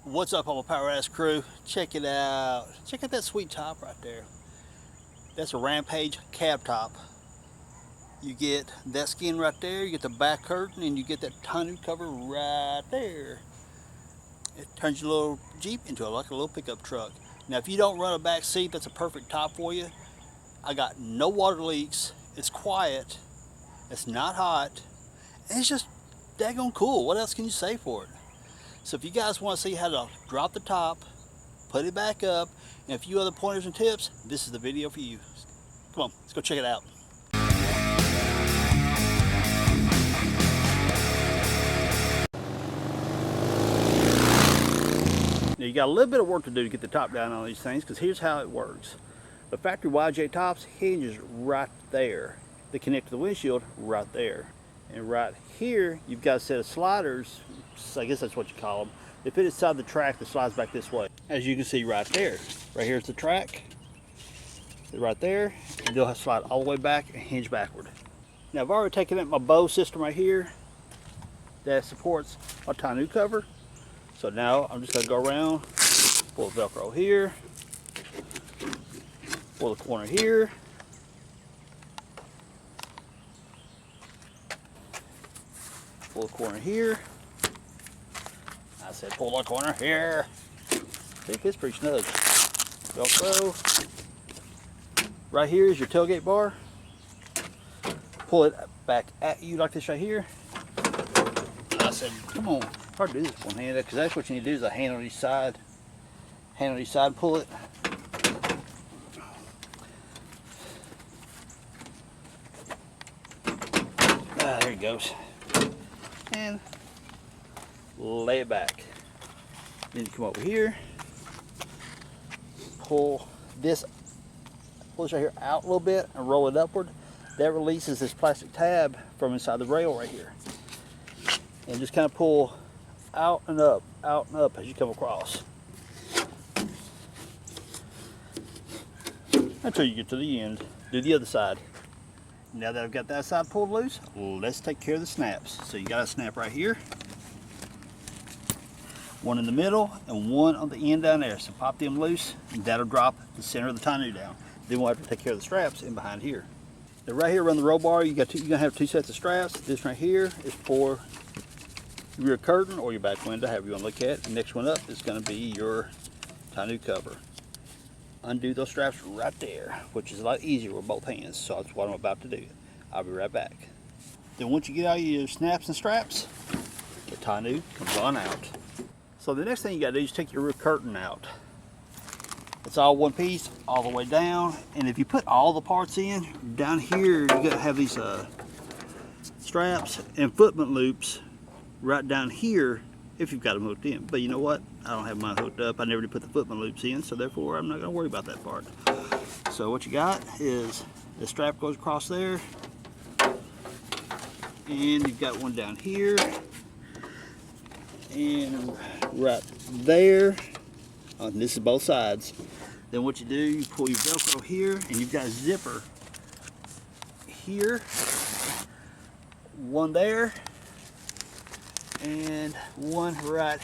What's up, all my Power Ass crew? Check it out. Check out that sweet top right there. That's a Rampage Cab top. You get that skin right there, you get the back curtain, and you get that tonneau cover right there. It turns your little Jeep into like a little pickup truck. Now, if you don't run a back seat, that's a perfect top for you. I got no water leaks. It's quiet. It's not hot. And it's just daggone cool. What else can you say for it? So if you guys want to see how to drop the top, put it back up, and a few other pointers and tips, this is the video for you. Come on, let's go check it out. Now you got a little bit of work to do to get the top down on these things, because here's how it works. The factory YJ tops hinges right there. They connect to the windshield right there. And right here, you've got a set of sliders, I guess that's what you call them. They fit inside the track that slides back this way. As you can see right there. Right here's the track. Right there. And they'll slide all the way back and hinge backward. Now I've already taken out my bow system right here that supports my tonneau cover. So now I'm just going to go around, pull the Velcro here, pull the corner here, pull the corner here. I said pull the corner here. I think it's pretty snug. Velcro. Right here is your tailgate bar. Pull it back at you like this right here. I said, come on, hard to do this one handed, because that's what you need to do is a hand on each side. Hand on each side, pull it. There it goes. And lay it back. Then you come over here, pull this right here out a little bit and roll it upward. That releases this plastic tab from inside the rail right here. And just kind of pull out and up as you come across. Until you get to the end. Do the other side. Now that I've got that side pulled loose, let's take care of the snaps. So you got a snap right here, one in the middle, and one on the end down there. So pop them loose, and that'll drop the center of the tonneau down. Then we'll have to take care of the straps in behind here. Now right here around the roll bar, you're gonna have two sets of straps. This right here is for your curtain or your back window, however you want to look at it. The next one up is going to be your tonneau cover. Undo those straps right there, which is a lot easier with both hands. So that's what I'm about to do. I'll be right back. Then once you get out your snaps and straps, the tonneau comes on out. So the next thing you got to do is take your rear curtain out. It's all one piece, all the way down. And if you put all the parts in, down here you got to have these straps and footment loops right down here if you've got them hooked in. But you know what? I don't have mine hooked up. I never did put the footment loops in, so therefore I'm not going to worry about that part. So what you got is the strap goes across there, and you've got one down here, and right there. And this is both sides. Then what you do, you pull your Velcro here, and you've got a zipper here, one there, and one right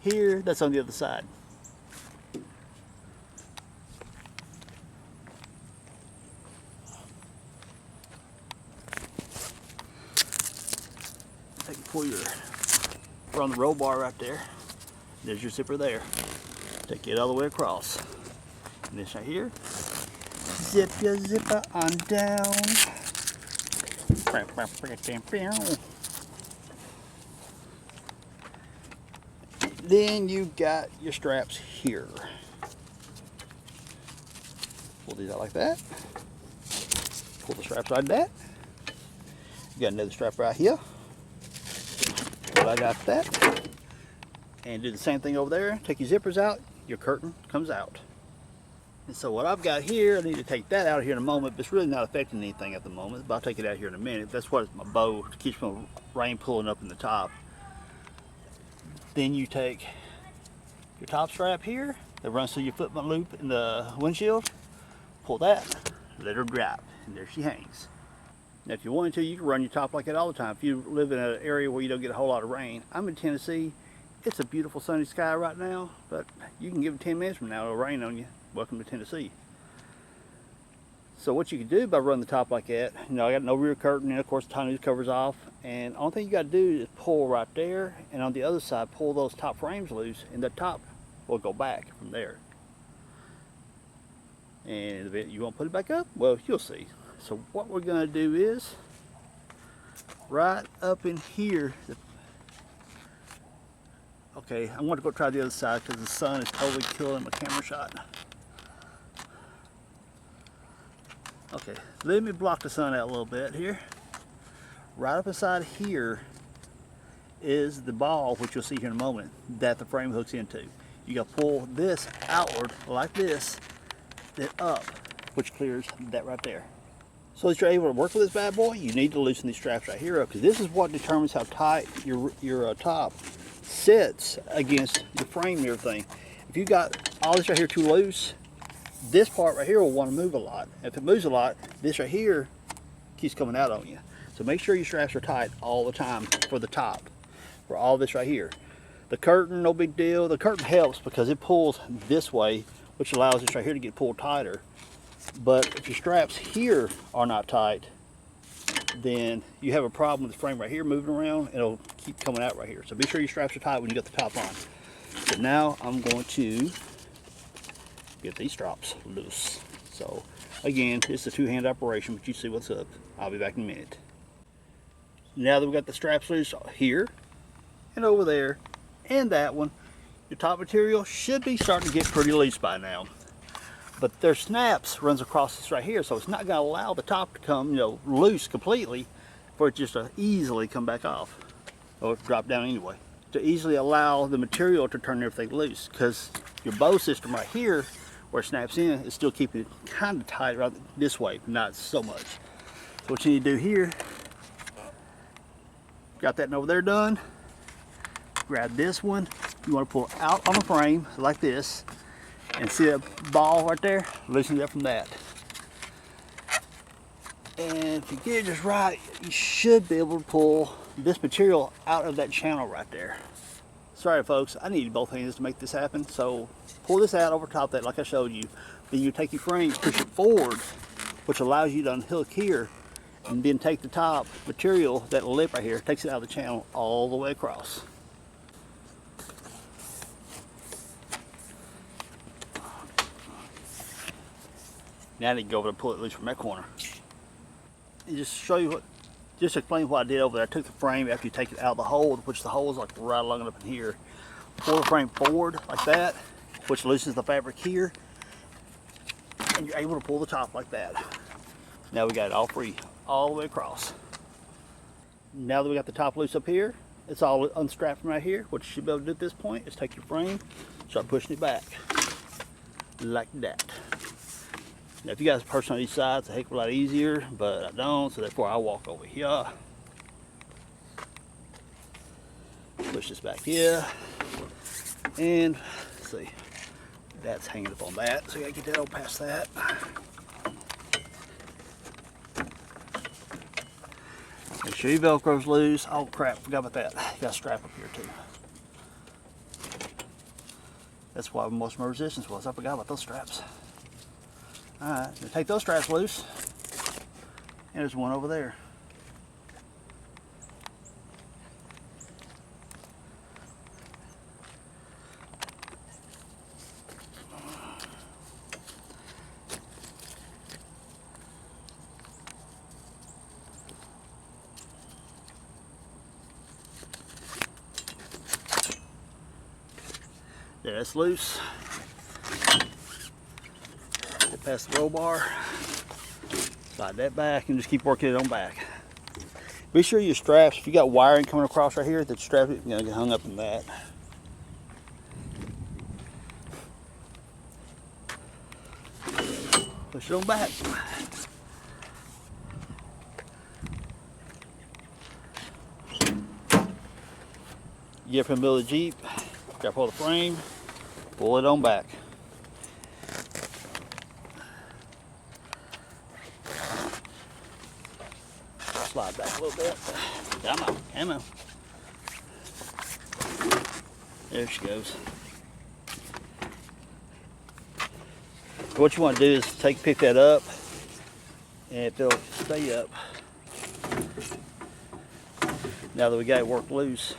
here that's on the other side. Take and pull your, we're on the roll bar right there. There's your zipper there. Take it all the way across. And this right here, zip your zipper on down. Then you got your straps here. Pull these out like that. Pull the straps like that. You got another strap right here. Pull that out that. And do the same thing over there. Take your zippers out. Your curtain comes out. And so what I've got here, I need to take that out here in a moment, but it's really not affecting anything at the moment. But I'll take it out here in a minute. That's what my bow keeps my rain pulling up in the top. Then you take your top strap here that runs through your footment loop in the windshield. Pull that, let her drop, and there she hangs. Now if you wanted to, you can run your top like that all the time. If you live in an area where you don't get a whole lot of rain. I'm in Tennessee, It's a beautiful sunny sky right now, but you can give it 10 minutes from now, it'll rain on you. Welcome to Tennessee. So what you can do by running the top like that, you know, I got no rear curtain, and of course the tonneau covers off, and the only thing you got to do is pull right there, and on the other side pull those top frames loose, and the top will go back from there. And if you won't put it back up, well, you'll see. So what we're going to do is, right up in here, okay, I'm going to go try the other side because the sun is totally killing my camera shot. Okay, let me block the sun out a little bit here. Right up inside here is the ball, which you'll see here in a moment, that the frame hooks into. You got to pull this outward like this, then up, which clears that right there. So that you're able to work with this bad boy, you need to loosen these straps right here up, because this is what determines how tight your top sits against the frame and everything. If you got all this right here too loose, this part right here will want to move a lot. If it moves a lot, this right here keeps coming out on you. So make sure your straps are tight all the time for the top, for all this right here. The curtain, no big deal. The curtain helps because it pulls this way, which allows this right here to get pulled tighter. But if your straps here are not tight, then you have a problem with the frame right here moving around, and it'll keep coming out right here. So be sure your straps are tight when you get the top on. So now I'm going to get these straps loose. So again, it's a two-hand operation, but you see what's up. I'll be back in a minute. Now that we've got the straps loose here and over there and that one, your top material should be starting to get pretty loose by now. But their snaps runs across this right here, so it's not going to allow the top to come, you know, loose completely for it just to easily come back off, or drop down anyway. To easily allow the material to turn everything loose, because your bow system right here, where it snaps in, is still keeping it kind of tight right this way, but not so much. So what you need to do here, got that over there done, grab this one, you want to pull out on the frame like this, and see that ball right there? Loosen it up from that. And if you get it just right, you should be able to pull this material out of that channel right there. Sorry folks, I needed both hands to make this happen, so pull this out over top of that like I showed you. Then you take your frame, push it forward, which allows you to unhook here, and then take the top material, that lip right here, takes it out of the channel all the way across. Now I need to go over and pull it loose from that corner. And just show you what, just explain what I did over there. I took the frame after you take it out of the hole, which the hole is like right along up in here. Pull the frame forward like that, which loosens the fabric here. And you're able to pull the top like that. Now we got it all free, all the way across. Now that we got the top loose up here, it's all unstrapped from right here. What you should be able to do at this point is take your frame, start pushing it back, like that. Now if you guys perch on these sides, it's a heck of a lot easier, but I don't, so therefore I walk over here. Push this back here, and let's see, that's hanging up on that, so you gotta get that over past that. Make sure your Velcro's loose. Oh crap, forgot about that. You got a strap up here too. That's why most of my resistance was. I forgot about those straps. Alright, take those straps loose. And there's one over there. There, that's loose. Get past the roll bar. Slide that back and just keep working it on back. Be sure your straps, if you got wiring coming across right here, that strap is going to get hung up in that. Push it on back. Get up in the middle of the Jeep, grab hold of the frame, pull it on back. Slide back a little bit. Come on, come on. There she goes. What you want to do is pick that up, and it'll stay up. Now that we got it worked loose.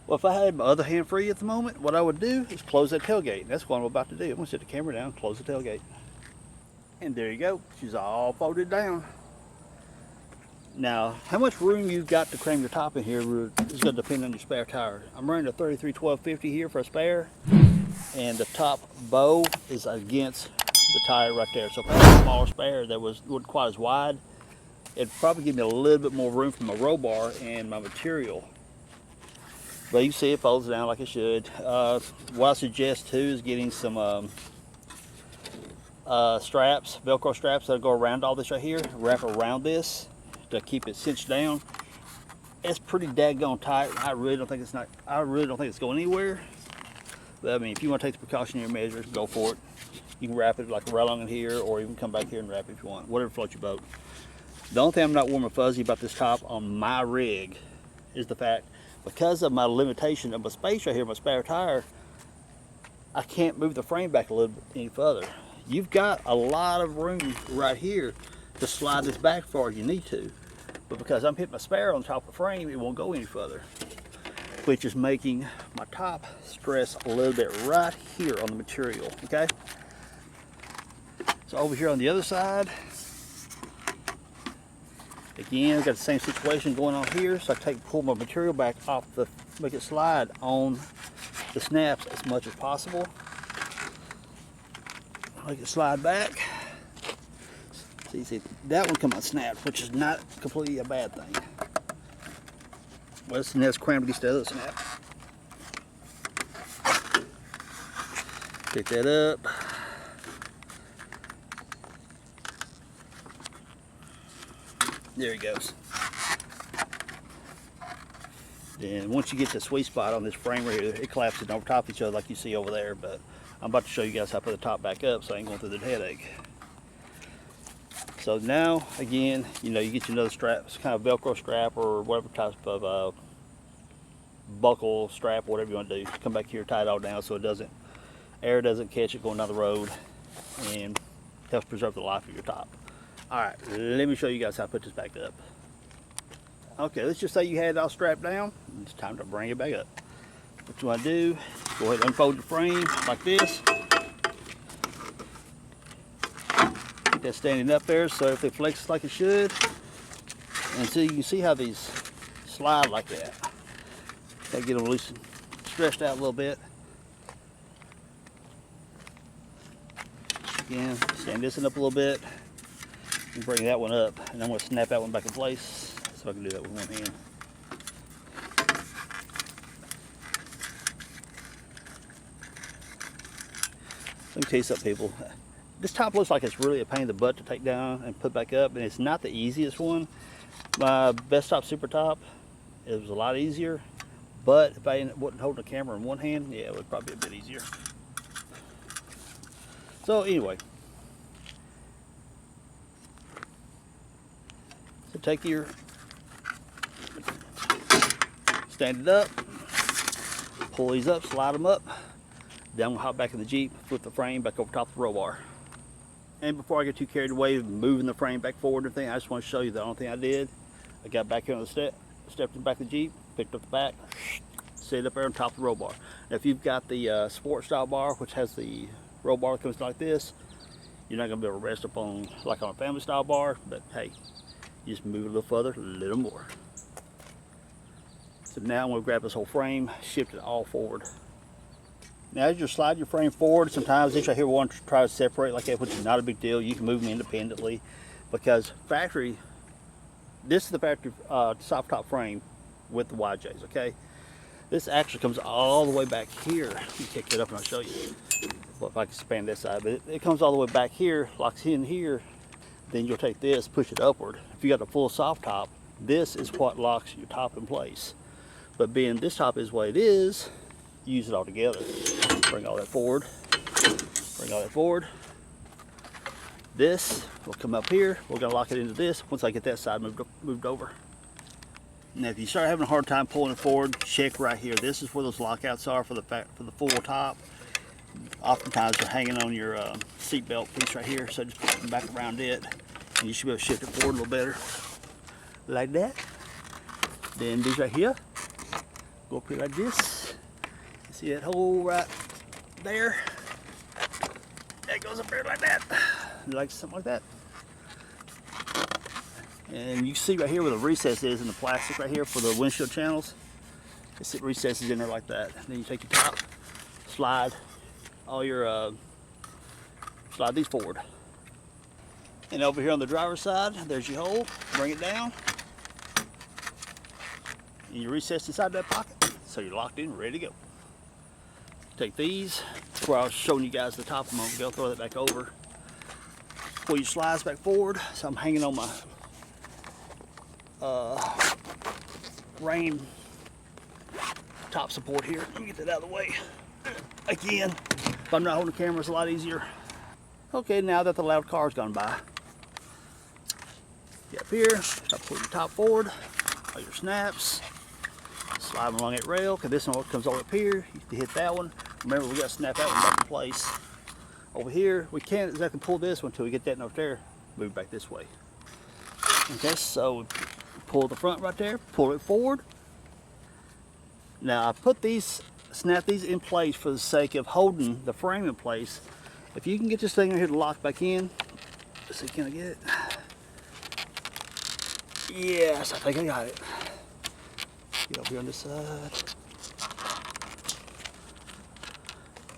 Well, if I had my other hand free at the moment, what I would do is close that tailgate. That's what I'm about to do. I'm going to set the camera down, close the tailgate. And there you go. She's all folded down. Now, how much room you've got to cram your top in here is going to depend on your spare tire. I'm running a 33 1250 here for a spare, and the top bow is against the tire right there. So if I had a smaller spare that wasn't quite as wide, it'd probably give me a little bit more room for my roll bar and my material. But you can see it folds down like it should. What I suggest too is getting some straps, Velcro straps that'll go around all this right here, wrap around this to keep it cinched down. It's pretty daggone tight. I really don't think it's going anywhere. But I mean, if you want to take the precautionary measures, go for it. You can wrap it like right along in here, or even come back here and wrap it if you want. Whatever floats your boat. The only thing I'm not warm and fuzzy about this top on my rig is the fact, because of my limitation of my space right here, my spare tire, I can't move the frame back a little bit any further. You've got a lot of room right here to slide this back as far as you need to. But because I'm hitting my spare on the top of the frame, it won't go any further, which is making my top stress a little bit right here on the material, okay? So over here on the other side, again, we've got the same situation going on here. So I pull my material back off make it slide on the snaps as much as possible. Make it slide back. See, that one come unsnapped, which is not completely a bad thing. Well, that's crammed against the other snap. Pick that up. There he goes. Then once you get the sweet spot on this frame right here, it collapses over top of each other like you see over there. But I'm about to show you guys how to put the top back up so I ain't going through the headache. So now, again, you know, you get you another strap, it's kind of Velcro strap or whatever type of buckle strap, whatever you want to do. Come back here, tie it all down so it air doesn't catch it going down the road, and helps preserve the life of your top. All right, let me show you guys how to put this back up. Okay, let's just say you had it all strapped down. It's time to bring it back up. What you want to do, go ahead and unfold your frame like this. Get that standing up there so if it flexes like it should. And so you can see how these slide like that. Gotta get them loose and stretched out a little bit. Again, stand this one up a little bit and bring that one up. And I'm going to snap that one back in place so I can do that with one hand. Let me tell you something, people. This top looks like it's really a pain in the butt to take down and put back up, and it's not the easiest one. My best top super top, it was a lot easier, but if I wasn't holding the camera in one hand, yeah, it would probably be a bit easier. So anyway, so take your, stand it up, pull these up, slide them up. Then I'm gonna hop back in the Jeep, flip the frame back over top of the roll bar. And before I get too carried away moving the frame back forward and everything, I just want to show you the only thing I did. I got back here on the stepped in the back of the Jeep, picked up the back, set it up there on top of the roll bar. Now if you've got the sport style bar, which has the roll bar that comes like this, you're not going to be able to rest up on like on a family style bar, but hey, you just move it a little further, a little more. So now I'm going to grab this whole frame, shift it all forward. Now as you slide your frame forward, sometimes this right here will want to try to separate like that, which is not a big deal. You can move them independently because this is the factory soft top frame with the YJs, okay? This actually comes all the way back here. Let me kick it up and I'll show you. Well, if I can span this side, but it comes all the way back here, locks in here. Then you'll take this, push it upward. If you got a full soft top, this is what locks your top in place. But being this top is what it is, use it all together. Bring all that forward. Bring all that forward. This will come up here. We're gonna lock it into this once I get that side moved over. Now if you start having a hard time pulling it forward, check right here. This is where those lockouts are for the full top. Oftentimes they're hanging on your seat belt piece right here, so just put them back around it and you should be able to shift it forward a little better. Like that. Then these right here, go up here like this. See that hole right there? That goes up there like that. Like something like that. And you can see right here where the recess is in the plastic right here for the windshield channels. It recesses in there like that. Then you take your top, slide all your slide these forward. And over here on the driver's side, there's your hole. Bring it down. And you recess inside that pocket, so you're locked in, ready to go. Take these. Where I was showing you guys the top a moment ago, throw that back over. Pull your slides back forward. So I'm hanging on my rain top support here. Let me get that out of the way. Again, if I'm not holding the camera, it's a lot easier. Okay, now that the loud car's gone by, get up here, start pulling your top forward, all your snaps, slide them along that rail, because this one comes over up here. You can hit that one. Remember, we got to snap that one back in place. Over here, we can't exactly pull this one until we get that over there. Move back this way. Okay, so pull the front right there, pull it forward. Now I put these, snap these in place for the sake of holding the frame in place. If you can get this thing right here to lock back in, let's see, can I get it? Yes, I think I got it. Get over here on this side.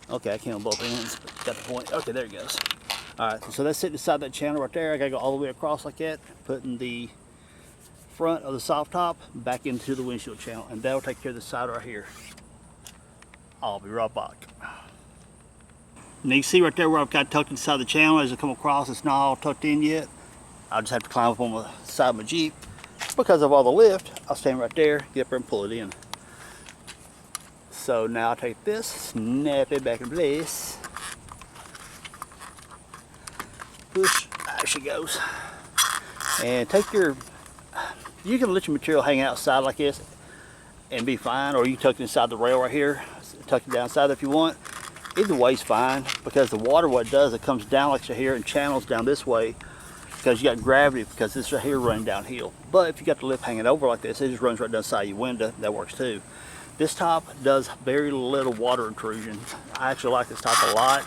Okay, I can't on both ends, but got the point. Okay, there it goes. Alright, so that's sitting inside that channel right there. I gotta go all the way across like that, putting the front of the soft top back into the windshield channel, and that'll take care of the side right here. I'll be right back. And you can see right there where I've got tucked inside the channel as I come across. It's not all tucked in yet. I'll just have to climb up on the side of my Jeep. Because of all the lift, I'll stand right there, get up there and pull it in. So now I'll take this, snap it back in place. Push, there she goes. And take your, you can let your material hang outside like this and be fine, or you can tuck it inside the rail right here, tuck it down inside if you want. Either way's fine, because the water, what it does, it comes down like so here and channels down this way, because you got gravity, because this right here running downhill. But if you got the lip hanging over like this, it just runs right down the side of your window. That works too. This top does very little water intrusion. I actually like this top a lot.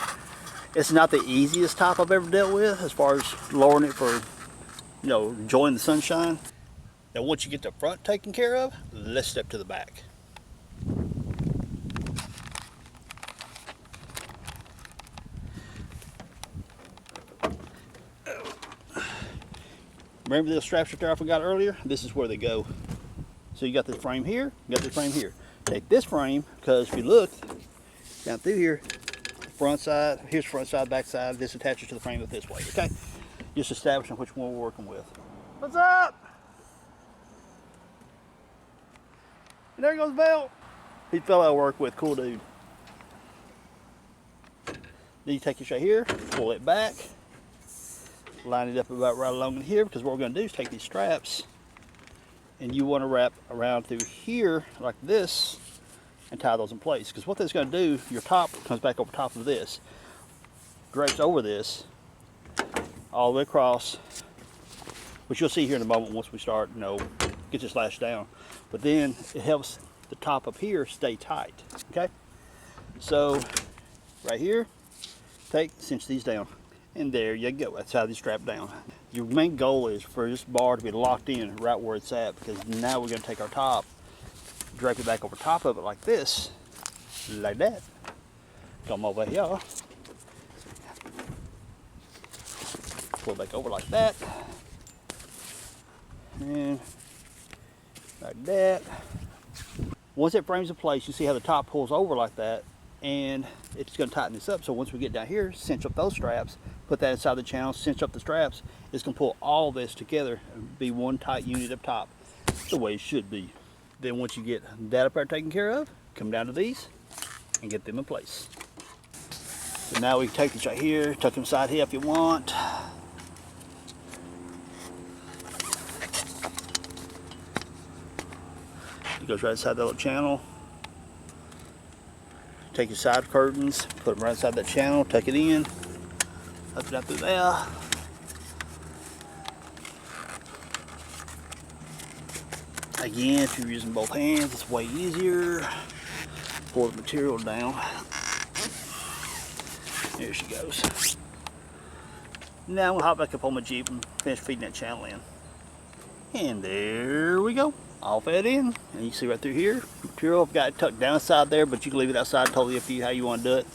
It's not the easiest top I've ever dealt with as far as lowering it for, you know, enjoying the sunshine. Now once you get the front taken care of, let's step to the back. Remember the straps right there I forgot earlier? This is where they go. So you got this frame here, you got this frame here. Take this frame, because if you look down through here, front side, here's front side, back side, this attaches to the frame this way, okay? Just establishing which one we're working with. What's up? And there goes Bill. He fell out of work with, cool dude. Then you take this right here, pull it back, line it up about right along in here, because what we're going to do is take these straps and you want to wrap around through here like this and tie those in place, because what that's going to do, your top comes back over top of this, drapes over this all the way across, which you'll see here in a moment once we start, you know, get this lashed down. But then it helps the top up here stay tight. Okay, so right here, cinch these down. And there you go, that's how they strap down. Your main goal is for this bar to be locked in right where it's at, because now we're going to take our top, drape it back over top of it like this, like that. Come over here, pull it back over like that, and like that. Once it frames in place, you see how the top pulls over like that, and it's going to tighten this up. So once we get down here, cinch up those straps, put that inside the channel, cinch up the straps, it's going to pull all this together and be one tight unit up top, the way it should be. Then once you get that up there taken care of, come down to these and get them in place. So now we can take this right here, tuck them side here if you want. goes right inside that little channel. Take your side curtains, put them right inside that channel, tuck it in, up it up through there. Again, if you're using both hands, it's way easier. Pour the material down. There she goes. Now I'm gonna hop back up on my Jeep and finish feeding that channel in. And there we go. All fed in. And you can see right through here, material, I've got it tucked down inside there, but you can leave it outside, totally up to you how you want to do it.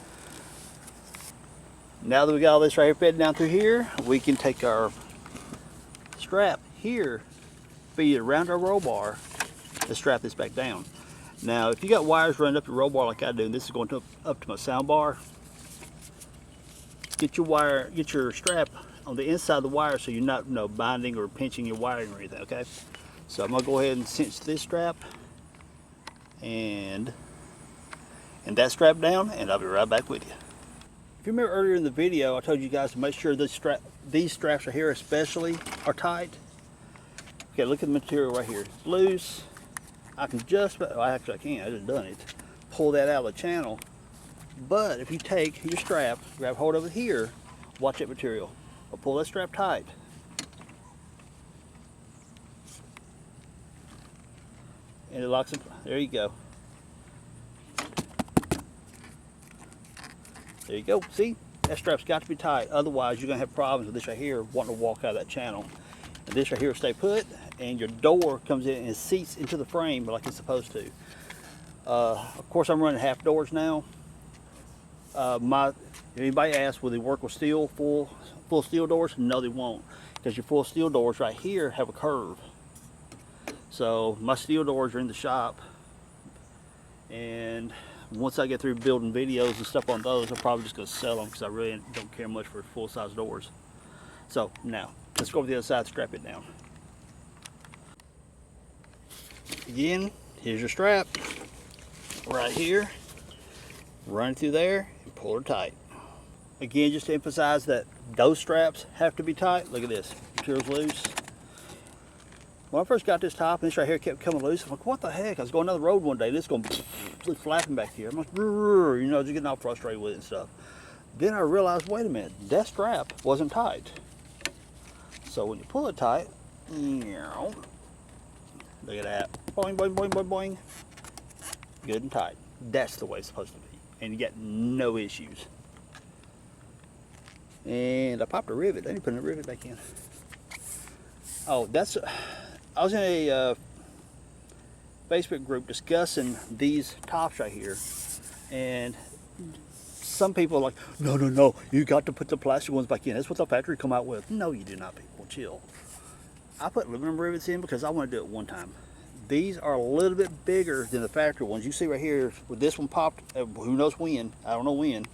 Now that we got all this right here fed down through here, we can take our strap here, feed it around our roll bar to strap this back down. Now, if you got wires running up your roll bar like I do, and this is going up to my sound bar, get your strap on the inside of the wire so you're not binding or pinching your wiring or anything, okay? So I'm gonna go ahead and cinch this strap and that strap down, and I'll be right back with you. If you remember earlier in the video, I told you guys to make sure these straps right here especially are tight. Okay, look at the material right here. It's loose. I can just, well, actually I can't, I just done it. Pull that out of the channel. But if you take your strap, grab hold of it here, watch that material. I'll pull that strap tight. And it locks it, there you go. There you go, see? That strap's got to be tight, otherwise you're gonna have problems with this right here wanting to walk out of that channel. And this right here will stay put, and your door comes in and seats into the frame like it's supposed to. Of course, I'm running half doors now. If anybody asks, will they work with steel, full steel doors? No, they won't, because your full steel doors right here have a curve. So my steel doors are in the shop, and once I get through building videos and stuff on those, I'm probably just going to sell them because I really don't care much for full-size doors. So now, let's go over the other side and strap it down. Again, here's your strap right here. Run it through there and pull her tight. Again, just to emphasize that those straps have to be tight. Look at this, material's loose. When I first got this top, and this right here kept coming loose, I'm like, what the heck? I was going down the road one day, and it's going flapping back here. I'm like, just getting all frustrated with it and stuff. Then I realized, wait a minute, that strap wasn't tight. So when you pull it tight, look at that, boing, boing, boing, boing, boing. Good and tight. That's the way it's supposed to be. And you got no issues. And I popped a rivet. I need to put a rivet back in. Oh, I was in a Facebook group discussing these tops right here, and some people are like, no, you got to put the plastic ones back in. That's what the factory come out with. No, you do not, people. Chill. I put aluminum rivets in because I want to do it one time. These are a little bit bigger than the factory ones. You see right here, with this one popped, who knows when, I don't know when,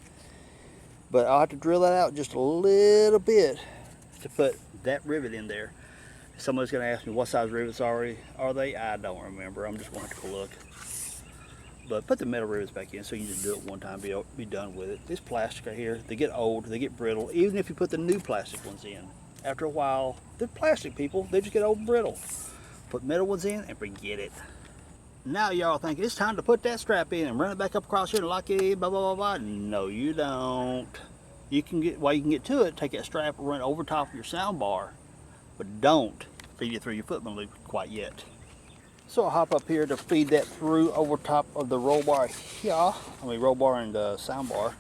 but I'll have to drill that out just a little bit to put that rivet in there. Somebody's going to ask me what size rivets are they? I don't remember. I'm just going to have to look. But put the metal rivets back in so you can just do it one time, be done with it. This plastic right here, they get old, they get brittle, even if you put the new plastic ones in. After a while, they're plastic, people, they just get old and brittle. Put metal ones in and forget it. Now y'all think it's time to put that strap in and run it back up across here and lock it, blah, blah, blah, blah. No, you don't. While you can get to it, take that strap and run it over top of your sound bar. But don't feed it through your footman loop quite yet. So I'll hop up here to feed that through over top of the roll bar here. Roll bar and sound bar.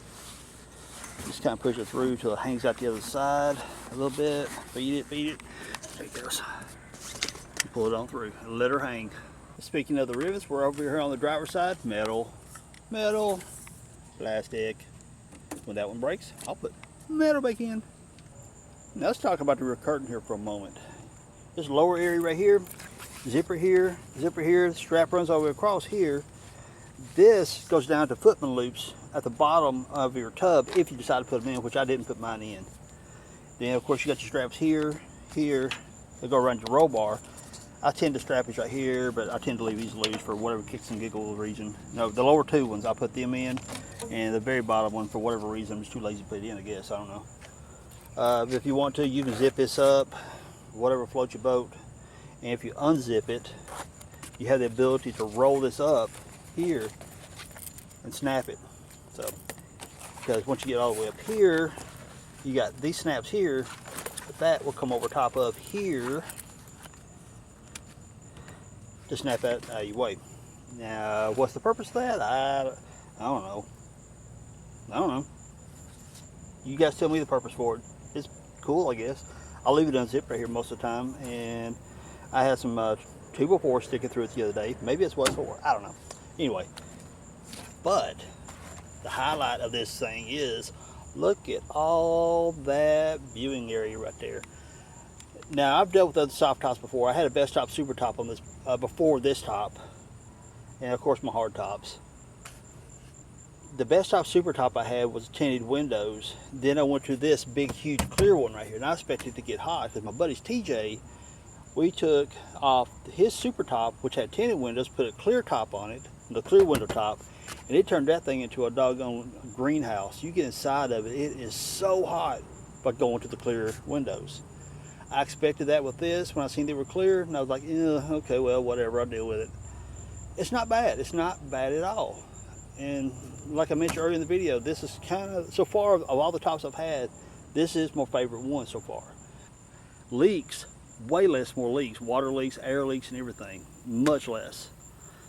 Just kind of push it through till it hangs out the other side a little bit. Feed it. There it goes. Pull it on through and let her hang. Speaking of the rivets, we're over here on the driver's side. Metal, plastic. When that one breaks, I'll put metal back in. Now let's talk about the rear curtain here for a moment. This lower area right here, zipper here, the strap runs all the way across here. This goes down to footman loops at the bottom of your tub if you decide to put them in, which I didn't put mine in. Then of course you got your straps here, they go around your roll bar. I tend to strap these right here, but I tend to leave these loose for whatever kicks and giggles reason. No, the lower two ones, I put them in, and the very bottom one, for whatever reason, I'm just too lazy to put it in, I guess, I don't know. If you want to, you can zip this up, whatever floats your boat. And if you unzip it, you have the ability to roll this up here and snap it. So, because once you get all the way up here, you got these snaps here, but that will come over top of here to snap that out of your way. Now, what's the purpose of that? I don't know. I don't know. You guys tell me the purpose for it. It's cool, I guess. I'll leave it unzipped right here most of the time, and I had some 2x4 sticking through it the other day. Maybe it's what it's for. I don't know. Anyway, but the highlight of this thing is, look at all that viewing area right there. Now, I've dealt with other soft tops before. I had a best top super top on this before this top, and of course my hard tops. The best top super top I had was tinted windows. Then I went to this big huge clear one right here, and I expected it to get hot because my buddy's TJ, we took off his super top, which had tinted windows, put a clear top on it, the clear window top, and it turned that thing into a doggone greenhouse. You get inside of it, it is so hot by going to the clear windows. I expected that with this when I seen they were clear, and I was like, yeah, okay, well, whatever, I'll deal with it. It's not bad. It's not bad at all. And like I mentioned earlier in the video, this is kind of, so far of all the tops I've had, this is my favorite one so far. Leaks, way less more leaks. Water leaks, air leaks, and everything. Much less.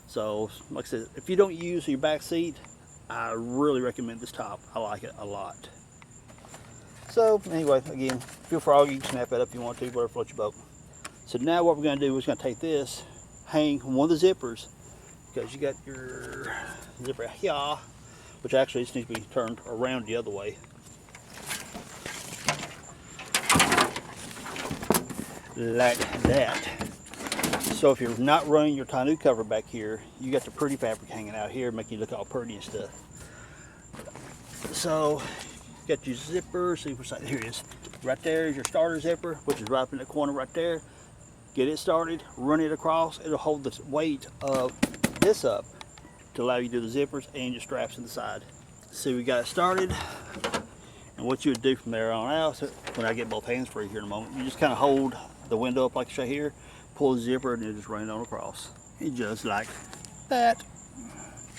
So, like I said, if you don't use your back seat, I really recommend this top. I like it a lot. So, anyway, again, feel froggy, you can snap that up if you want to, whatever floats your boat. So now what we're going to do is going to take this, hang one of the zippers, because you got your zipper here, which actually just needs to be turned around the other way. Like that. So if you're not running your tonneau cover back here, you got the pretty fabric hanging out here, making you look all pretty and stuff. So you got your zipper, see which side, here it is. Right there is your starter zipper, which is right up in the corner right there. Get it started, run it across, it'll hold the weight of this up to allow you to do the zippers and your straps in the side. So we got it started, and what you would do from there on out, when I get both hands free here in a moment, you just kind of hold the window up like it's right here, pull the zipper, and then just run it on across. And just like that.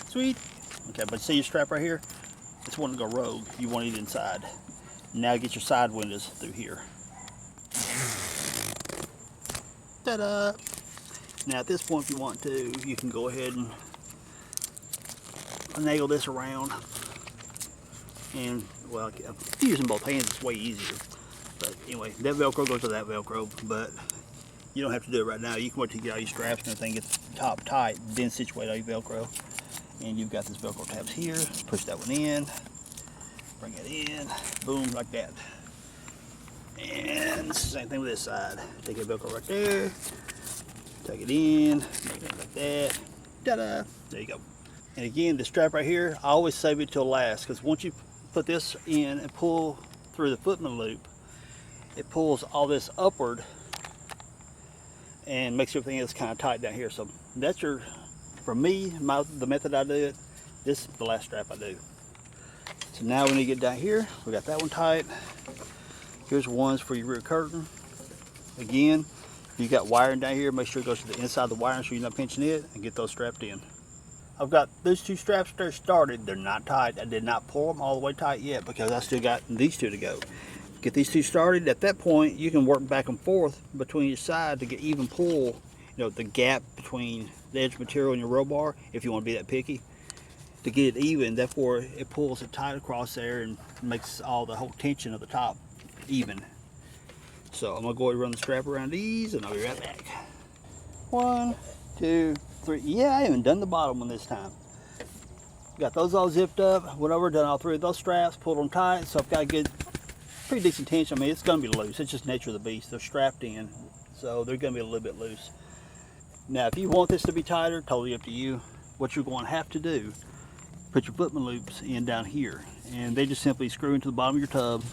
Sweet. Okay, but see your strap right here? It's wanting to go rogue. You want it inside. Now get your side windows through here. Ta-da! Now at this point, if you want to, you can go ahead and nail this around. And, well, using both hands is way easier. But anyway, that Velcro goes to that Velcro, but you don't have to do it right now. You can wait till you get all your straps and everything gets top tight, then situate all your Velcro. And you've got this Velcro tabs here. Push that one in, bring it in, boom, like that. And same thing with this side. Take your Velcro right there, take it in, make it like that. Ta-da! There you go. And again, the strap right here, I always save it till last, because once you put this in and pull through the footman loop, it pulls all this upward and makes everything else kind of tight down here. So that's your, for me, the method I do it, this is the last strap I do. So now when you get down here, we got that one tight. Here's ones for your rear curtain. Again, you got wiring down here, make sure it goes to the inside of the wiring so you're not pinching it, and get those strapped in. I've got those two straps there started. They're not tight. I did not pull them all the way tight yet because I still got these two to go. Get these two started. At that point, you can work back and forth between your side to get even pull, you know, the gap between the edge material and your roll bar, if you want to be that picky, to get it even. Therefore, it pulls it tight across there and makes all the whole tension of the top even. So I'm gonna go ahead and run the strap around these, and I'll be right back. 1, 2, 3. Yeah, I haven't done the bottom one this time. Got those all zipped up. Went over, done all three of those straps, pulled them tight. So I've got a good, pretty decent tension. I mean, it's gonna be loose. It's just nature of the beast. They're strapped in, so they're gonna be a little bit loose. Now, if you want this to be tighter, totally up to you. What you're going to have to do, put your footman loops in down here, and they just simply screw into the bottom of your tub,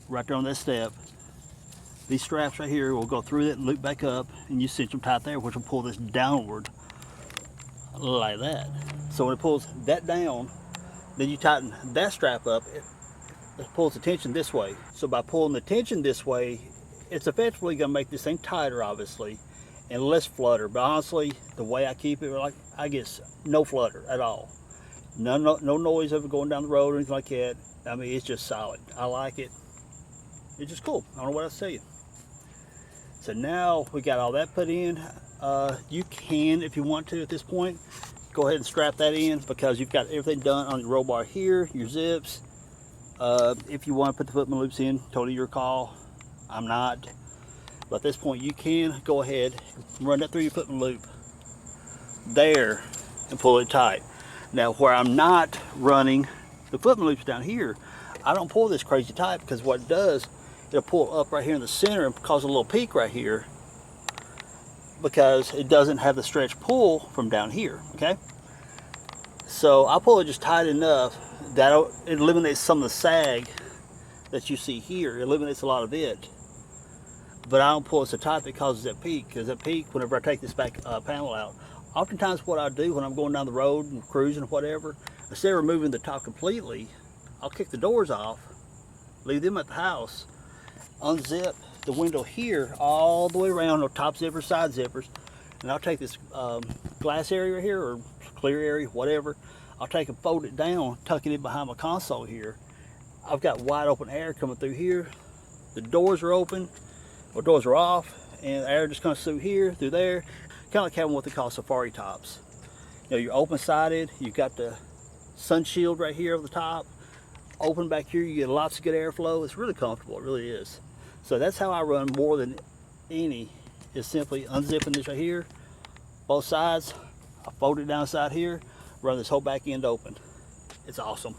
right there on that step. These straps right here will go through that and loop back up, and you cinch them tight there, which will pull this downward like that. So when it pulls that down, then you tighten that strap up, it pulls the tension this way. So by pulling the tension this way, it's effectively going to make this thing tighter, obviously, and less flutter. But honestly, the way I keep it, like, I get no flutter at all. No noise of it going down the road or anything like that. I mean, it's just solid. I like it. It's just cool. I don't know what else to tell you. So now we got all that put in. You can, if you want to at this point, go ahead and strap that in, because you've got everything done on your roll bar here, your zips. If you want to put the footman loops in, totally your call. I'm not. But at this point, you can go ahead and run that through your footman loop there and pull it tight. Now, where I'm not running the footman loops down here, I don't pull this crazy tight, because what it does, it'll pull up right here in the center and cause a little peak right here, because it doesn't have the stretch pull from down here, okay? So I pull it just tight enough that it eliminates some of the sag that you see here. It eliminates a lot of it. But I don't pull it so tight that causes that peak, because that peak, whenever I take this back panel out, oftentimes what I do when I'm going down the road and cruising or whatever, instead of removing the top completely, I'll kick the doors off, leave them at the house, unzip the window here all the way around, no top zippers, side zippers, and I'll take this glass area right here, or clear area, whatever, I'll take and fold it down, tuck it in behind my console here. I've got wide open air coming through here. The doors are open, or doors are off, and the air just comes through here, through there, kind of like having what they call safari tops. You know, you're open sided, you've got the sun shield right here over the top, open back here, you get lots of good airflow. It's really comfortable, it really is. So that's how I run more than any, is simply unzipping this right here, both sides. I fold it down side here, run this whole back end open. It's awesome.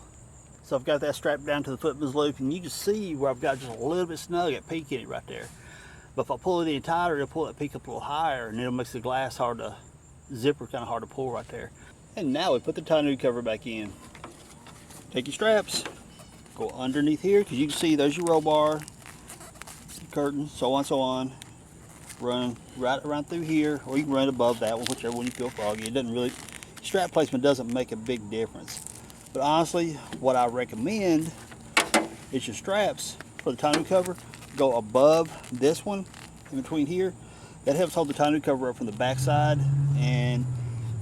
So I've got that strapped down to the footman's loop, and you can see where I've got just a little bit snug at peak in it right there. But if I pull it any tighter, it'll pull that peak up a little higher, and it'll make the glass hard to, zipper kind of hard to pull right there. And now we put the tonneau cover back in. Take your straps, go underneath here, because you can see there's your roll bar, curtain, so on, run right around through here, or you can run above that one, whichever one you feel froggy. It doesn't really, strap placement doesn't make a big difference. But honestly, what I recommend is your straps for the tonneau cover go above this one, in between here. That helps hold the tonneau cover up from the back side, and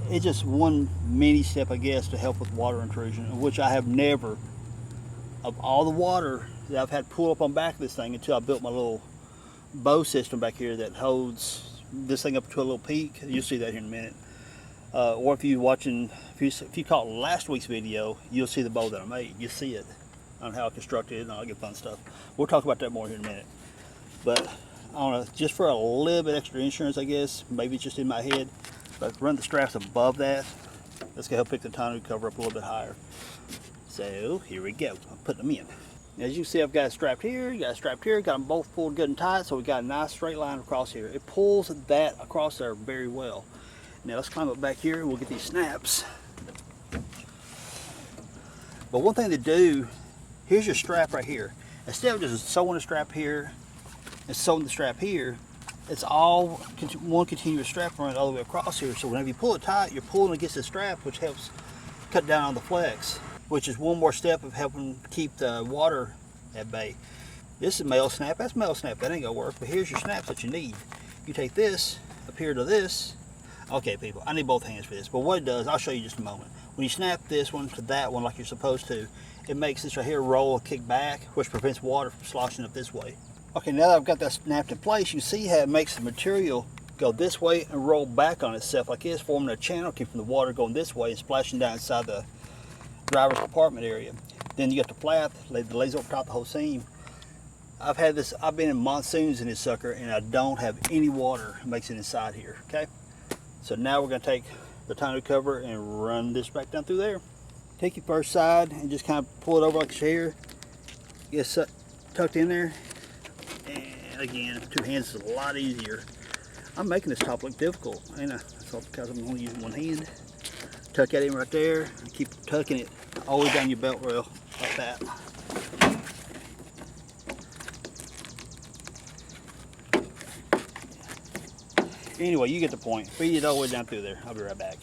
it's just one mini step, I guess, to help with water intrusion, which I have never, of all the water that I've had pull up on back of this thing, until I built my little bow system back here that holds this thing up to a little peak. You'll see that here in a minute. Or if you're watching, if you caught last week's video, you'll see the bow that I made. You see it on how I constructed it and all that good fun stuff. We'll talk about that more here in a minute. But I don't know, just for a little bit extra insurance, I guess, maybe it's just in my head, but run the straps above that. That's gonna help pick the tonneau cover up a little bit higher. So here we go. I'm putting them in. As you see, I've got it strapped here, you got it strapped here, got them both pulled good and tight, so we got a nice straight line across here. It pulls that across there very well. Now let's climb up back here and we'll get these snaps. But one thing to do, here's your strap right here. Instead of just sewing a strap here and sewing the strap here, it's all one continuous strap running all the way across here. So whenever you pull it tight, you're pulling against the strap, which helps cut down on the flex, which is one more step of helping keep the water at bay. This is male snap, that's male snap, that ain't gonna work, but here's your snaps that you need. You take this up here to this. Okay people, I need both hands for this, but what it does, I'll show you in just a moment. When you snap this one to that one like you're supposed to, it makes this right here roll and kick back, which prevents water from sloshing up this way. Okay, now that I've got that snapped in place, you see how it makes the material go this way and roll back on itself like this, forming a channel, keeping the water going this way and splashing down inside the driver's compartment area. Then you got the flap that lays over top of the whole seam. I've been in monsoons in this sucker, and I don't have any water. It makes it inside here, okay? So now we're gonna take the tonneau cover and run this back down through there. Take your first side and just kind of pull it over like a chair. Get it tucked in there. And again, two hands is a lot easier. I'm making this top look difficult, ain't I? That's all because I'm only using one hand. Tuck that in right there and keep tucking it all the way down your belt rail like that. Anyway, you get the point. Feed it all the way down through there. I'll be right back.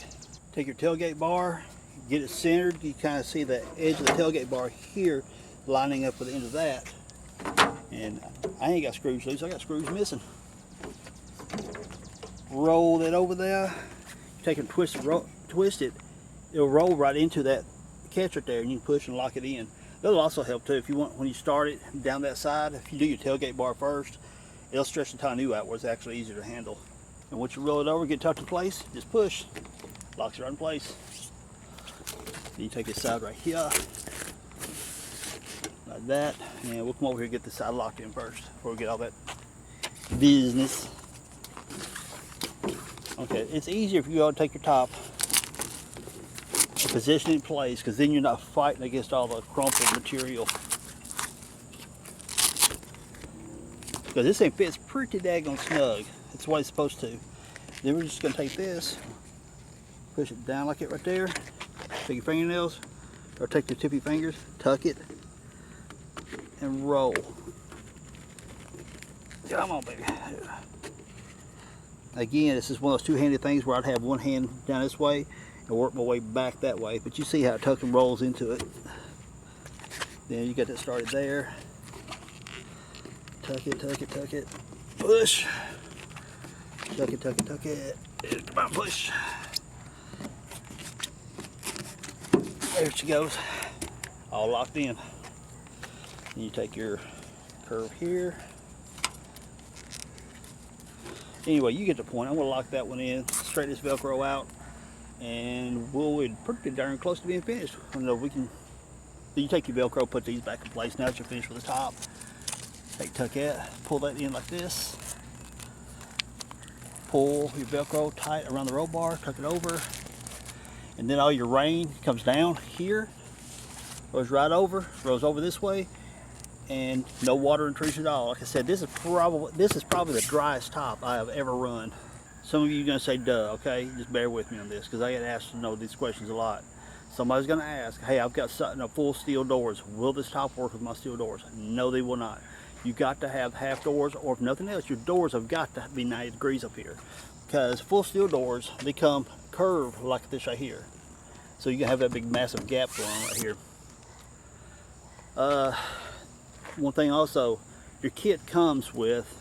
Take your tailgate bar, get it centered. You kind of see the edge of the tailgate bar here lining up with the end of that. And I ain't got screws loose, I got screws missing. roll that over there. You take and twist it, it'll roll right into that catch right there, and you can push and lock it in. That'll also help too if you want, when you start it down that side, if you do your tailgate bar first, it'll stretch the tonneau out where it's actually easier to handle. And once you roll it over, get tucked in place, just push, locks it right in place. Then you take this side right here, like that, and we'll come over here and get this side locked in first before we get all that business. Okay, it's easier if you go and take your top and position it in place, because then you're not fighting against all the crumpled material. Because this thing fits pretty daggone snug. It's the way it's supposed to. Then we're just going to take this, push it down like it right there, take your fingernails, or take the tip of your fingers, tuck it, and roll. Come on, baby. Again, this is one of those two-handed things where I'd have one hand down this way and work my way back that way. But you see how it tucks and rolls into it. Then you got that started there. Tuck it, tuck it, tuck it. Push. Tuck it, tuck it, tuck it. Come on, push. There she goes. All locked in. Then you take your curve here. Anyway, you get the point. I'm going to lock that one in, straighten this Velcro out, and we're pretty darn close to being finished. We can. You take your Velcro, put these back in place. Now that you're finished with the top, take tuckette, pull that in like this. Pull your Velcro tight around the roll bar, tuck it over, and then all your rain comes down here, goes right over, rolls over this way, and no water intrusion at all. Like I said, this is probably the driest top I have ever run. Some of you are going to say, duh, okay? Just bear with me on this, because I get asked to know these questions a lot. Somebody's going to ask, hey, I've got full steel doors. Will this top work with my steel doors? No, they will not. You've got to have half doors, or if nothing else, your doors have got to be 90 degrees up here. Because full steel doors, they come curved like this right here. So you can have that big massive gap going on right here. One thing also, your kit comes with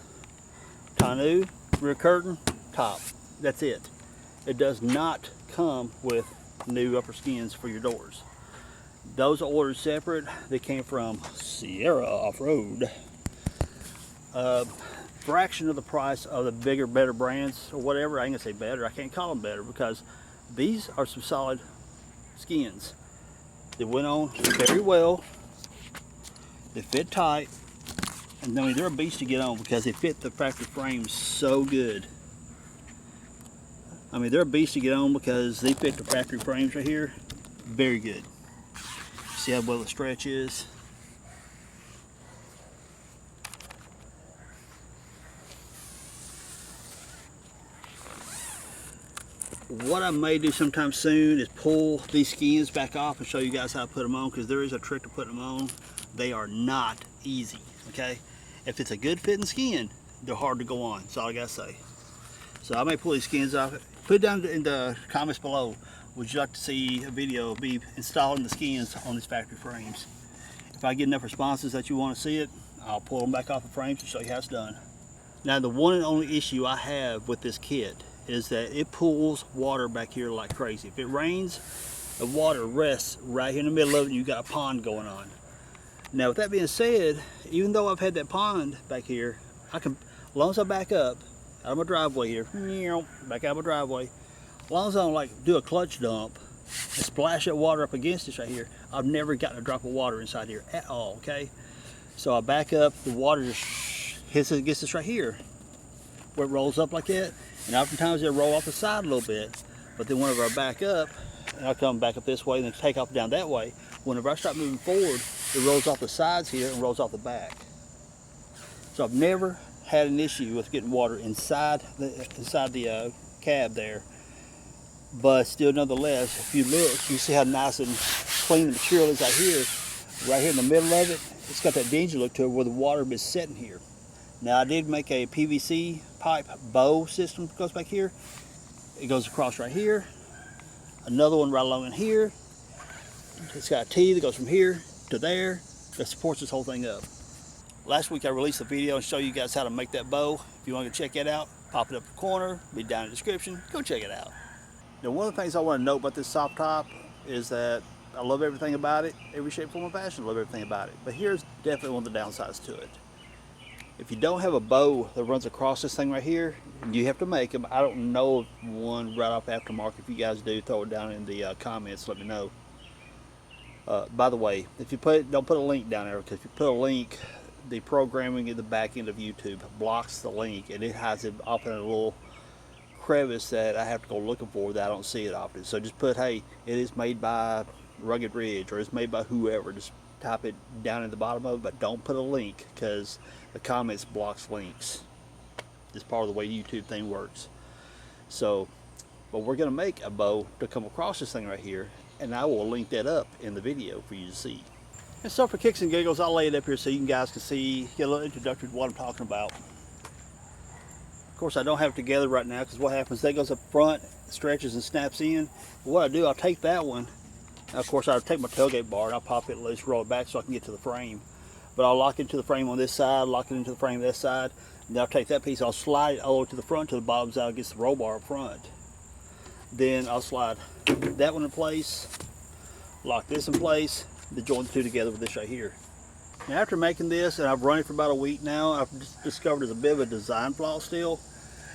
tonneau, rear curtain, top. That's it. It does not come with new upper skins for your doors. Those are ordered separate. They came from Sierra Off-Road. Fraction of the price of the bigger, better brands or whatever. I ain't gonna say better. I can't call them better because these are some solid skins. They went on very well. They fit tight, and I mean they're a beast to get on because they fit the factory frames so good. I mean they're a beast to get on because they fit the factory frames right here very good. See how well the stretch is. What I may do sometime soon is pull these skins back off and show you guys how to put them on, because there is a trick to putting them on. They are not easy, okay? If it's a good fitting skin, they're hard to go on. That's all I gotta say. So I may pull these skins off. Put it down in the comments below. Would you like to see a video of me installing the skins on these factory frames? If I get enough responses that you want to see it, I'll pull them back off the frames and show you how it's done. Now the one and only issue I have with this kit is that it pulls water back here like crazy. If it rains, the water rests right here in the middle of it and you got a pond going on. Now with that being said, even though I've had that pond back here, I can, as long as I back up out of my driveway here, back out of my driveway, as long as I don't like do a clutch dump and splash that water up against this right here, I've never gotten a drop of water inside here at all, okay? So I back up, the water just hits it against this right here, where it rolls up like that, and oftentimes it'll roll off the side a little bit, but then whenever I back up, and I come back up this way and then take off down that way, whenever I start moving forward, it rolls off the sides here and rolls off the back. So I've never had an issue with getting water inside the cab there. But still, nonetheless, if you look, you see how nice and clean the material is out here. Right here in the middle of it, it's got that dingy look to it where the water is sitting here. Now I did make a PVC pipe bow system that goes back here. It goes across right here. Another one right along in here. It's got a T that goes from here to there that supports this whole thing up. Last week I released a video and show you guys how to make that bow. If you want to check that out, Pop it up the corner, be down in the description, go check it out. Now one of the things I want to note about this soft top is that I love everything about it, every shape, form, and fashion, I love everything about it. But here's definitely one of the downsides to it. If you don't have a bow that runs across this thing right here, you have to make them. I don't know of one right off aftermarket. If you guys do, throw it down in the comments, let me know. By the way, if you don't put a link down there, because if you put a link, the programming in the back end of YouTube blocks the link and it hides it off in a little crevice that I have to go looking for that I don't see it often. So just put, hey, it is made by Rugged Ridge or it's made by whoever. Just type it down in the bottom of it, but don't put a link because the comments blocks links. It's part of the way YouTube thing works. So, but we're gonna make a bow to come across this thing right here, and I will link that up in the video for you to see. And so for kicks and giggles, I'll lay it up here so you guys can see, get a little introductory to what I'm talking about. Of course, I don't have it together right now because what happens, that goes up front, stretches and snaps in. What I do, I'll take that one. Now, of course, I'll take my tailgate bar and I'll pop it loose, roll it back so I can get to the frame. But I'll lock it into the frame on this side, lock it into the frame on this side. And then I'll take that piece, I'll slide it all the way to the front to the bottom side against the roll bar up front. Then I'll slide that one in place, lock this in place, then join the two together with this right here. Now after making this, and I've run it for about a week now, I've just discovered there's a bit of a design flaw still.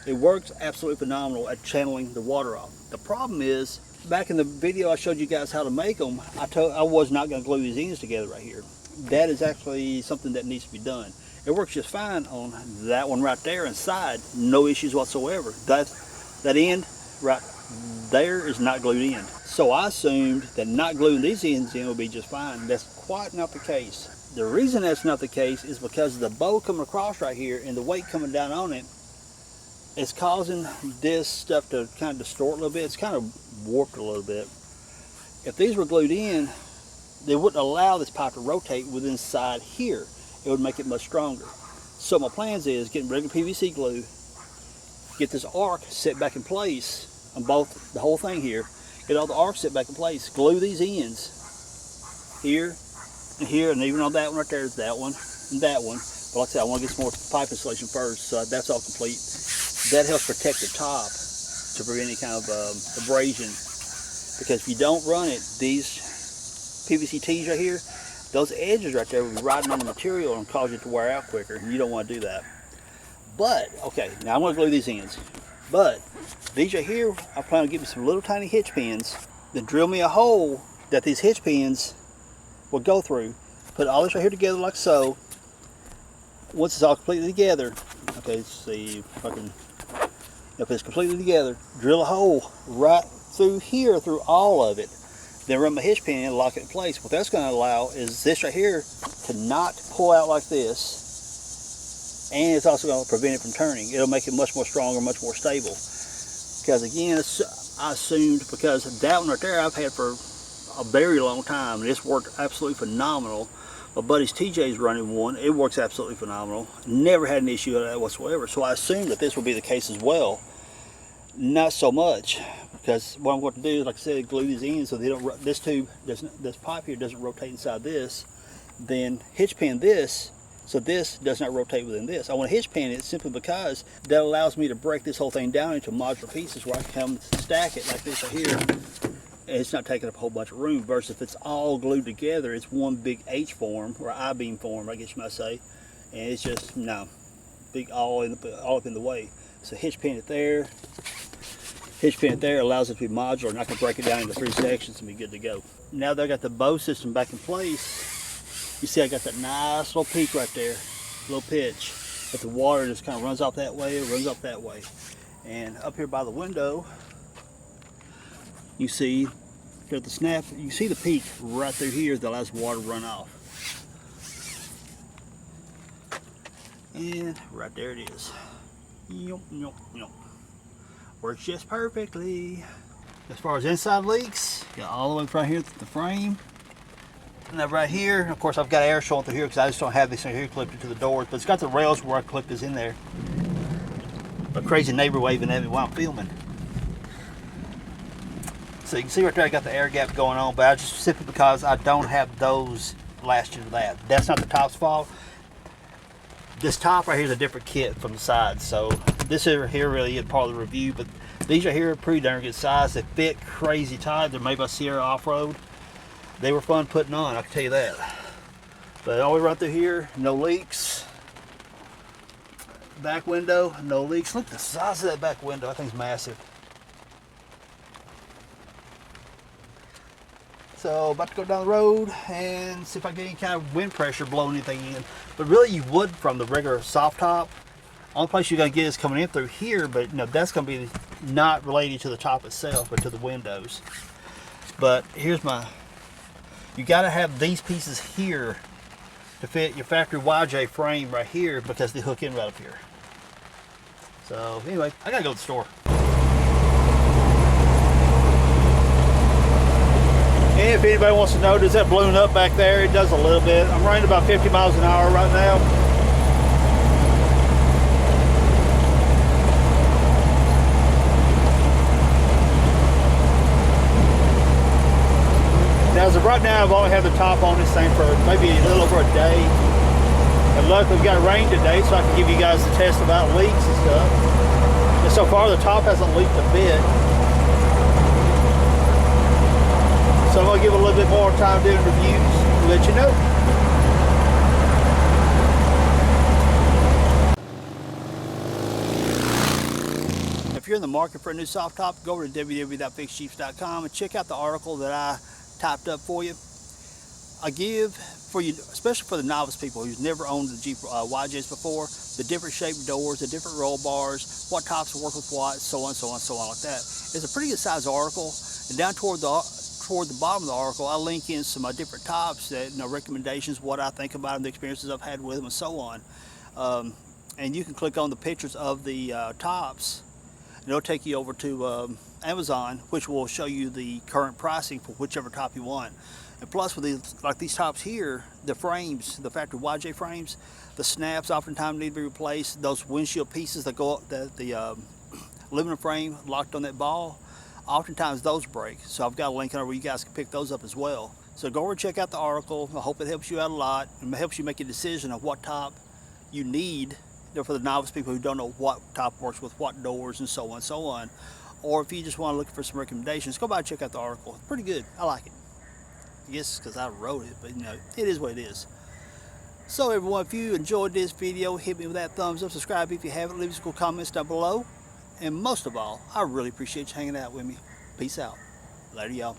It works absolutely phenomenal at channeling the water off. The problem is, back in the video I showed you guys how to make them, I was not going to glue these ends together right here. That is actually something that needs to be done. It works just fine on that one right there inside, no issues whatsoever. That end right there is not glued in. So I assumed that not gluing these ends in would be just fine. That's quite not the case. The reason that's not the case is because of the bow coming across right here and the weight coming down on it, it's causing this stuff to kind of distort a little bit. It's kind of warped a little bit. If these were glued in, they wouldn't allow this pipe to rotate within inside here. It would make it much stronger. So my plans is getting regular PVC glue, get this arc set back in place on both, the whole thing here, get all the arcs set back in place, glue these ends here and here, and even on that one right there is that one and that one. But like I said, I want to get some more pipe insulation first, so that's all complete. That helps protect the top to prevent any kind of abrasion. Because if you don't run it, these PVC tees right here, those edges right there will be riding on the material and cause it to wear out quicker, and you don't want to do that. But, okay, now I'm going to glue these ends. But, these right here, I plan on getting some little tiny hitch pins, then drill me a hole that these hitch pins will go through. Put all this right here together like so. Once it's all completely together, okay, let's see if I can, if it's completely together, drill a hole right through here, through all of it. Then run my hitch pin in and lock it in place. What that's going to allow is this right here to not pull out like this, and it's also going to prevent it from turning. It'll make it much more stronger, much more stable. Because again, I assumed, because that one right there I've had for a very long time, and it's worked absolutely phenomenal. My buddy's TJ's running one, it works absolutely phenomenal. Never had an issue with that whatsoever. So I assumed that this would be the case as well. Not so much, because what I'm going to do is, like I said, glue these ends so they don't. This tube, this pipe here doesn't rotate inside this. Then hitch pin this, so this does not rotate within this. I want to hitch pin it simply because that allows me to break this whole thing down into modular pieces where I can come stack it like this right here, and it's not taking up a whole bunch of room. Versus if it's all glued together, it's one big H form or I-beam form, I guess you might say, and it's just big all up in the way. So hitch pin it there. Hitch pin it there, allows it to be modular, and I can break it down into 3 sections and be good to go. Now that I got the bow system back in place, you see I got that nice little peak right there, little pitch. But the water just kind of runs off that way, runs off that way. And up here by the window, you see here the snap, you see the peak right through here that allows water to run off. And right there it is. Yep, yep, yep. Works just perfectly. As far as inside leaks, got all the way from here to the frame. And then right here, of course, I've got air showing through here because I just don't have this in here clipped into the doors, but it's got the rails where I clipped this in there. A crazy neighbor waving at me while I'm filming. So you can see right there I got the air gap going on, but I just simply because I don't have those latched into that. That's not the top's fault. This top right here is a different kit from the side, so this here really is part of the review, but these right here are pretty darn good size. They fit crazy tight. They're made by Sierra Off-Road. They were fun putting on, I can tell you that. But all the way right through here, no leaks. Back window, no leaks. Look at the size of that back window. I think it's massive. So about to go down the road and see if I get any kind of wind pressure blowing anything in. But really you would from the regular soft top. Only place you're gonna get is coming in through here, but that's gonna be not related to the top itself, but to the windows. But here's you gotta have these pieces here to fit your factory YJ frame right here because they hook in right up here. So anyway, I gotta go to the store. And if anybody wants to know, does that balloon up back there? It does a little bit. I'm running about 50 miles an hour right now. Now, as of right now, I've only had the top on this thing for maybe a little over a day. And luckily, we've got rain today, so I can give you guys the test about leaks and stuff. And so far, the top hasn't leaked a bit. So I'm going to give it a little bit more time doing reviews to let you know. If you're in the market for a new soft top, go over to www.fixjeeps.com and check out the article that I typed up for you. I give for you, especially for the novice people who's never owned the Jeep YJs before, the different shaped doors, the different roll bars, what tops work with what, so on, so on, so on like that. It's a pretty good size article, and down toward the bottom of the article, I link in some different tops that recommendations, what I think about them, the experiences I've had with them, and so on. And you can click on the pictures of the tops, and it'll take you over to Amazon, which will show you the current pricing for whichever top you want. And plus, with these tops here, the frames, the factory YJ frames, the snaps oftentimes need to be replaced. Those windshield pieces that go up, the aluminum frame locked on that ball, oftentimes those break. So I've got a link on where you guys can pick those up as well. So go over and check out the article. I hope it helps you out a lot and helps you make a decision of what top you need for the novice people who don't know what top works with what doors and so on and so on. Or if you just want to look for some recommendations, go by and check out the article. It's pretty good. I like it. I guess it's because I wrote it, but it is what it is. So everyone, if you enjoyed this video, hit me with that thumbs up, subscribe if you haven't, leave some cool comments down below. And most of all, I really appreciate you hanging out with me. Peace out. Later, y'all.